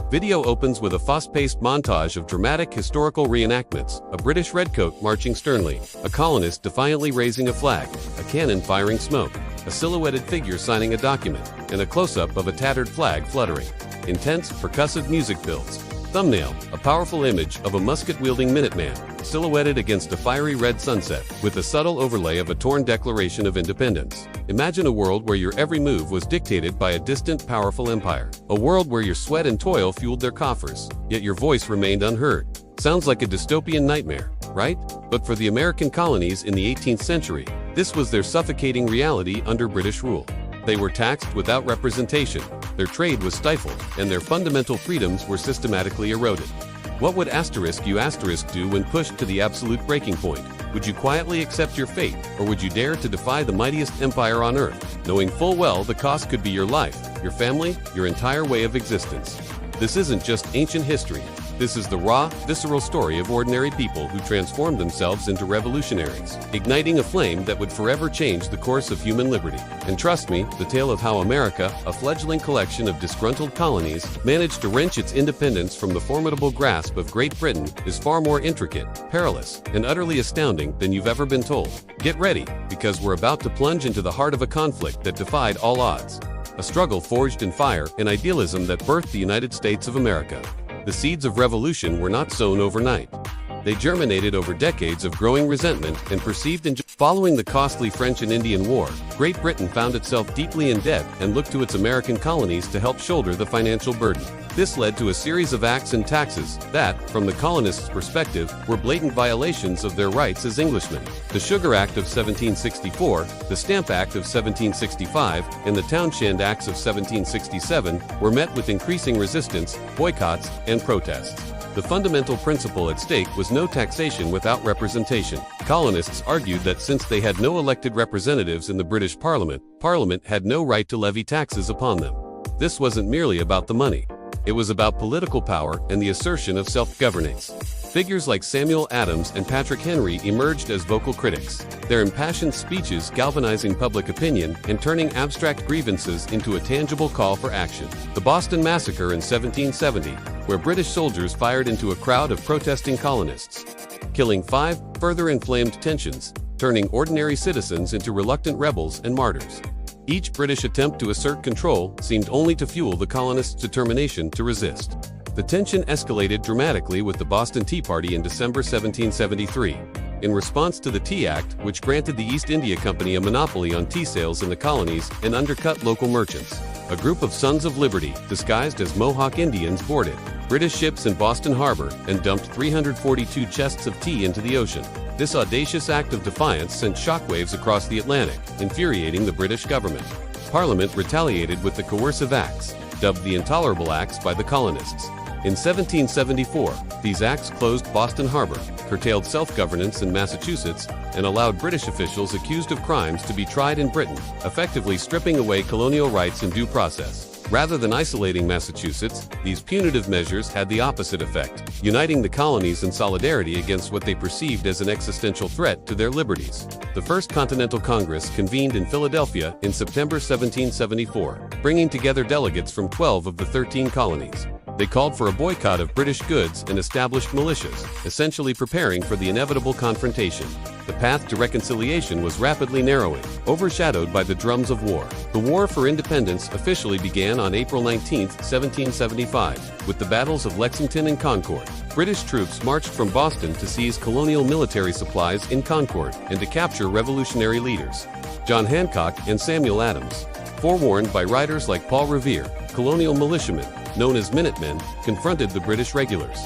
Video opens with a fast-paced montage of dramatic historical reenactments, a British redcoat marching sternly, a colonist defiantly raising a flag, a cannon firing smoke, a silhouetted figure signing a document, and a close-up of a tattered flag fluttering. Intense, percussive music builds. Thumbnail, a powerful image of a musket-wielding Minuteman, silhouetted against a fiery red sunset, with a subtle overlay of a torn Declaration of Independence. Imagine a world where your every move was dictated by a distant, powerful empire. A world where your sweat and toil fueled their coffers, yet your voice remained unheard. Sounds like a dystopian nightmare, right? But for the American colonies in the 18th century, this was their suffocating reality under British rule. They were taxed without representation, their trade was stifled, and their fundamental freedoms were systematically eroded. What would you do when pushed to the absolute breaking point? Would you quietly accept your fate, or would you dare to defy the mightiest empire on earth, knowing full well the cost could be your life, your family, your entire way of existence? This isn't just ancient history. This is the raw, visceral story of ordinary people who transformed themselves into revolutionaries, igniting a flame that would forever change the course of human liberty. And trust me, the tale of how America, a fledgling collection of disgruntled colonies, managed to wrench its independence from the formidable grasp of Great Britain is far more intricate, perilous, and utterly astounding than you've ever been told. Get ready, because we're about to plunge into the heart of a conflict that defied all odds. A struggle forged in fire and idealism that birthed the United States of America. The seeds of revolution were not sown overnight. They germinated over decades of growing resentment and perceived injustice. Following the costly French and Indian War, Great Britain found itself deeply in debt and looked to its American colonies to help shoulder the financial burden. This led to a series of acts and taxes that, from the colonists' perspective, were blatant violations of their rights as Englishmen. The Sugar Act of 1764, the Stamp Act of 1765, and the Townshend Acts of 1767 were met with increasing resistance, boycotts, and protests. The fundamental principle at stake was no taxation without representation. Colonists argued that since they had no elected representatives in the British Parliament, Parliament had no right to levy taxes upon them. This wasn't merely about the money. It was about political power and the assertion of self-governance. Figures like Samuel Adams and Patrick Henry emerged as vocal critics, their impassioned speeches galvanizing public opinion and turning abstract grievances into a tangible call for action. The Boston Massacre in 1770, where British soldiers fired into a crowd of protesting colonists, killing 5, further inflamed tensions, turning ordinary citizens into reluctant rebels and martyrs. Each British attempt to assert control seemed only to fuel the colonists' determination to resist. The tension escalated dramatically with the Boston Tea Party in December 1773. In response to the Tea Act, which granted the East India Company a monopoly on tea sales in the colonies and undercut local merchants, a group of Sons of Liberty, disguised as Mohawk Indians, boarded British ships in Boston Harbor and dumped 342 chests of tea into the ocean. This audacious act of defiance sent shockwaves across the Atlantic, infuriating the British government. Parliament retaliated with the coercive acts, dubbed the Intolerable Acts by the colonists. In 1774, these acts closed Boston Harbor, curtailed self-governance in Massachusetts, and allowed British officials accused of crimes to be tried in Britain, effectively stripping away colonial rights and due process. Rather than isolating Massachusetts, these punitive measures had the opposite effect, uniting the colonies in solidarity against what they perceived as an existential threat to their liberties. The First Continental Congress convened in Philadelphia in September 1774, bringing together delegates from 12 of the 13 colonies. They called for a boycott of British goods and established militias, essentially preparing for the inevitable confrontation. The path to reconciliation was rapidly narrowing, overshadowed by the drums of war. The War for Independence officially began on April 19, 1775, with the battles of Lexington and Concord. British troops marched from Boston to seize colonial military supplies in Concord and to capture revolutionary leaders, John Hancock and Samuel Adams. Forewarned by writers like Paul Revere, colonial militiamen, known as Minutemen, confronted the British regulars.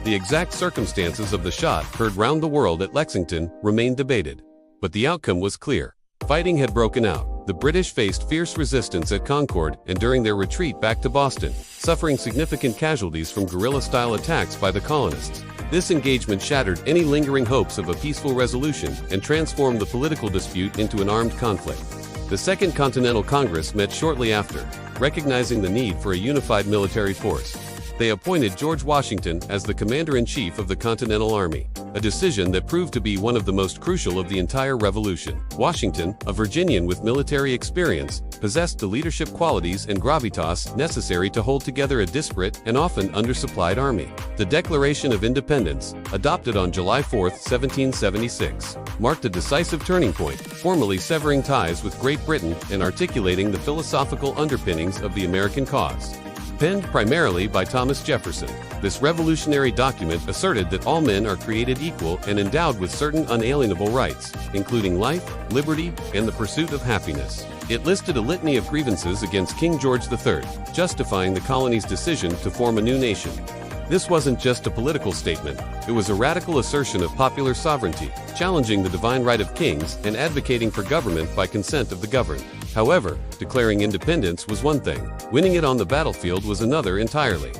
The exact circumstances of the shot heard round the world at Lexington remained debated. But the outcome was clear. Fighting had broken out. The British faced fierce resistance at Concord and during their retreat back to Boston, suffering significant casualties from guerrilla-style attacks by the colonists. This engagement shattered any lingering hopes of a peaceful resolution and transformed the political dispute into an armed conflict. The Second Continental Congress met shortly after, recognizing the need for a unified military force. They appointed George Washington as the commander-in-chief of the Continental Army. a decision that proved to be one of the most crucial of the entire revolution. Washington, a Virginian with military experience, possessed the leadership qualities and gravitas necessary to hold together a disparate and often undersupplied army. The Declaration of Independence, adopted on July 4, 1776, marked a decisive turning point, formally severing ties with Great Britain and articulating the philosophical underpinnings of the American cause. Penned primarily by Thomas Jefferson, this revolutionary document asserted that all men are created equal and endowed with certain unalienable rights, including life, liberty, and the pursuit of happiness. It listed a litany of grievances against King George III, justifying the colony's decision to form a new nation. This wasn't just a political statement, it was a radical assertion of popular sovereignty, challenging the divine right of kings and advocating for government by consent of the governed. However, declaring independence was one thing, winning it on the battlefield was another entirely.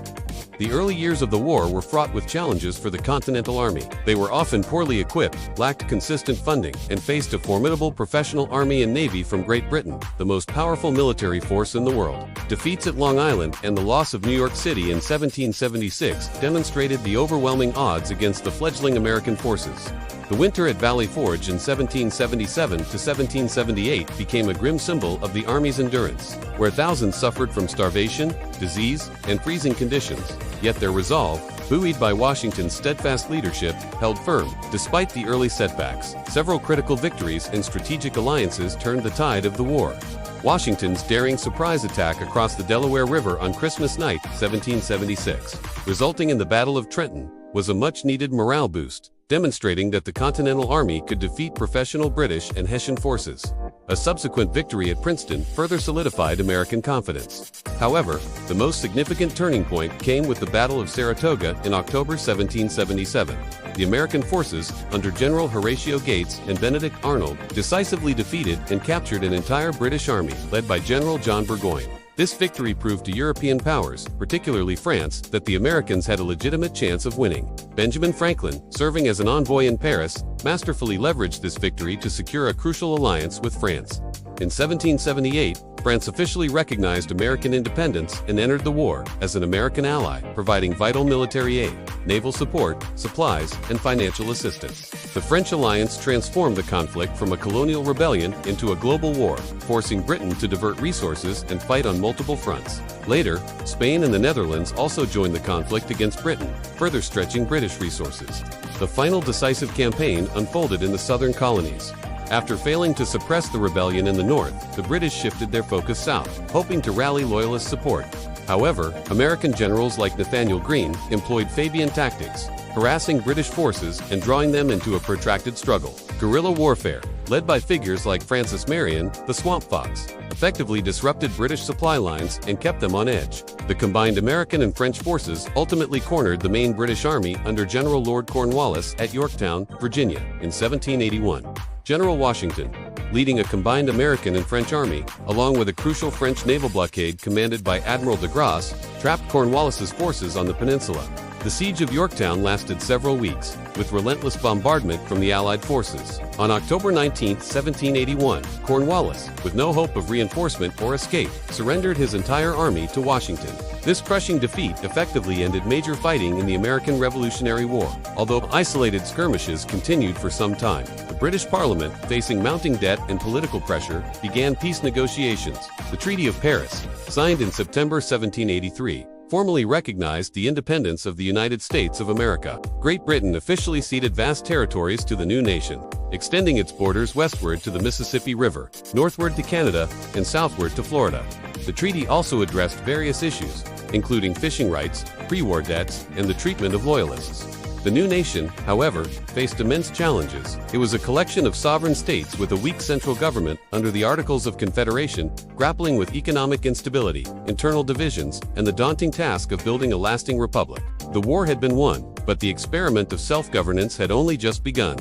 The early years of the war were fraught with challenges for the Continental Army. They were often poorly equipped, lacked consistent funding, and faced a formidable professional army and navy from Great Britain, the most powerful military force in the world. Defeats at Long Island and the loss of New York City in 1776 demonstrated the overwhelming odds against the fledgling American forces. The winter at Valley Forge in 1777 to 1778 became a grim symbol of the Army's endurance, where thousands suffered from starvation, disease, and freezing conditions. Yet their resolve, buoyed by Washington's steadfast leadership, held firm. Despite the early setbacks, several critical victories and strategic alliances turned the tide of the war. Washington's daring surprise attack across the Delaware River on Christmas night, 1776, resulting in the Battle of Trenton, was a much-needed morale boost, demonstrating that the Continental Army could defeat professional British and Hessian forces. A subsequent victory at Princeton further solidified American confidence. However, the most significant turning point came with the Battle of Saratoga in October 1777. The American forces, under General Horatio Gates and Benedict Arnold, decisively defeated and captured an entire British army, led by General John Burgoyne. This victory proved to European powers, particularly France, that the Americans had a legitimate chance of winning. Benjamin Franklin, serving as an envoy in Paris, masterfully leveraged this victory to secure a crucial alliance with France. In 1778, France officially recognized American independence and entered the war as an American ally, providing vital military aid, naval support, supplies, and financial assistance. The French alliance transformed the conflict from a colonial rebellion into a global war, forcing Britain to divert resources and fight on multiple fronts. Later, Spain and the Netherlands also joined the conflict against Britain, further stretching British resources. The final decisive campaign unfolded in the southern colonies. After failing to suppress the rebellion in the north, the British shifted their focus south, hoping to rally loyalist support. However, American generals like Nathanael Greene employed Fabian tactics, harassing British forces and drawing them into a protracted struggle. Guerrilla warfare, led by figures like Francis Marion, the Swamp Fox, effectively disrupted British supply lines and kept them on edge. The combined American and French forces ultimately cornered the main British army under General Lord Cornwallis at Yorktown, Virginia, in 1781. General Washington, leading a combined American and French army, along with a crucial French naval blockade commanded by Admiral de Grasse, trapped Cornwallis's forces on the peninsula. The siege of Yorktown lasted several weeks, with relentless bombardment from the Allied forces. On October 19, 1781, Cornwallis, with no hope of reinforcement or escape, surrendered his entire army to Washington. This crushing defeat effectively ended major fighting in the American Revolutionary War, although isolated skirmishes continued for some time. The British Parliament, facing mounting debt and political pressure, began peace negotiations. The Treaty of Paris, signed in September 1783, formally recognized the independence of the United States of America. Great Britain officially ceded vast territories to the new nation, extending its borders westward to the Mississippi River, northward to Canada, and southward to Florida. The treaty also addressed various issues, including fishing rights, pre-war debts, and the treatment of loyalists. The new nation, however, faced immense challenges. It was a collection of sovereign states with a weak central government under the Articles of Confederation, grappling with economic instability, internal divisions, and the daunting task of building a lasting republic. The war had been won, but the experiment of self-governance had only just begun.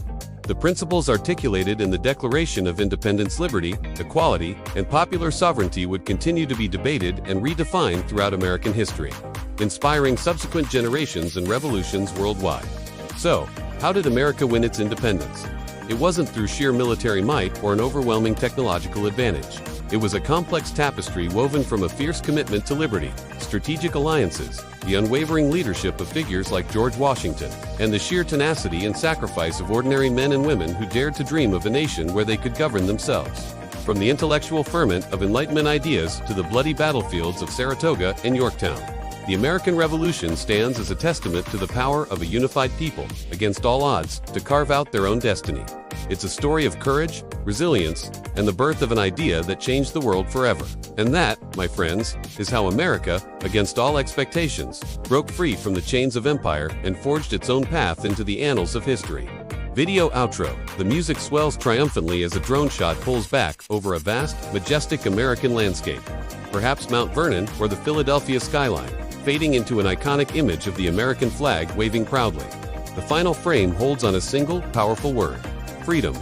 The principles articulated in the Declaration of Independence, liberty, equality, and popular sovereignty would continue to be debated and redefined throughout American history, inspiring subsequent generations and revolutions worldwide. So, how did America win its independence? It wasn't through sheer military might or an overwhelming technological advantage. It was a complex tapestry woven from a fierce commitment to liberty, strategic alliances, the unwavering leadership of figures like George Washington, and the sheer tenacity and sacrifice of ordinary men and women who dared to dream of a nation where they could govern themselves. From the intellectual ferment of Enlightenment ideas to the bloody battlefields of Saratoga and Yorktown, the American Revolution stands as a testament to the power of a unified people, against all odds, to carve out their own destiny. It's a story of courage, resilience, and the birth of an idea that changed the world forever. And that, my friends, is how America, against all expectations, broke free from the chains of empire and forged its own path into the annals of history. Video outro. The music swells triumphantly as a drone shot pulls back over a vast, majestic American landscape. Perhaps Mount Vernon or the Philadelphia skyline, fading into an iconic image of the American flag waving proudly. The final frame holds on a single, powerful word: freedom.